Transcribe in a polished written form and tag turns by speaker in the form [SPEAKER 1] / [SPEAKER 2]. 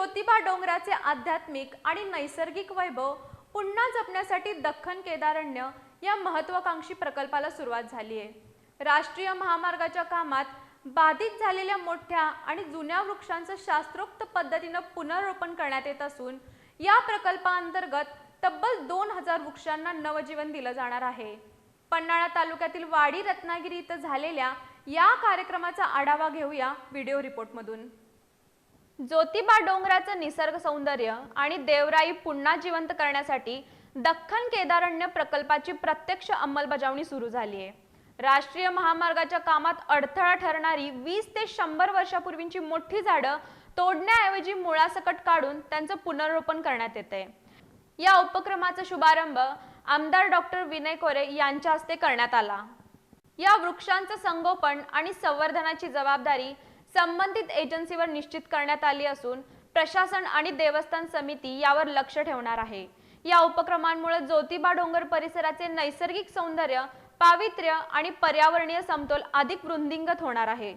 [SPEAKER 1] ज्योतिबा डोंगराचे आध्यात्मिक आणि नैसर्गिक वैभव पुन्हा जपण्यासाठी दख्खन केदारण्य या महत्त्वाकांक्षी प्रकल्पाला सुरुवात झाली आहे। राष्ट्रीय महामार्गाच्या कामात बाधित झालेल्या मोठ्या आणि जुन्या वृक्षांचं शास्त्रोक्त पद्धतीने पुनर्रोपण करण्यात येत असून या प्रकल्पाअंतर्गत तब्बल 2000 वृक्षांना नवजीवन दिलं जाणार आहे। पन्हाळा तालुक्यातील वाडी रत्नागिरी इथं झालेल्या या कार्यक्रमाचा आढावा घेऊया व्हिडिओ रिपोर्टमधून। ज्योतिबा डोंगराचं निसर्ग सौंदर्य आणि देवराई पुन्हा जिवंत करण्यासाठी दख्खन केदारण्य प्रकल्पाची प्रत्यक्ष अंमलबजावणी सुरू झाली आहे। राष्ट्रीय महामार्गाच्या कामात अडथळा ठरणारी 20 ते 100 वर्षापूर्वीची मोठी झाडं तोडण्याऐवजी मुळासकट काढून त्यांचं पुनर्रोपण करण्यात येते। या उपक्रमाचा शुभारंभ आमदार डॉक्टर विनय कोरे यांच्या हस्ते करण्यात आला। या वृक्षांचं संगोपन आणि संवर्धनाची जबाबदारी संबंधित एजन्सीवर निश्चित करण्यात आली असून प्रशासन आणि देवस्थान समिती यावर लक्ष ठेवणार आहे। या उपक्रमांमुळे ज्योतिबा डोंगर परिसराचे नैसर्गिक सौंदर्य, पावित्र्य आणि पर्यावरणीय समतोल अधिक वृद्धिंगत होणार आहे।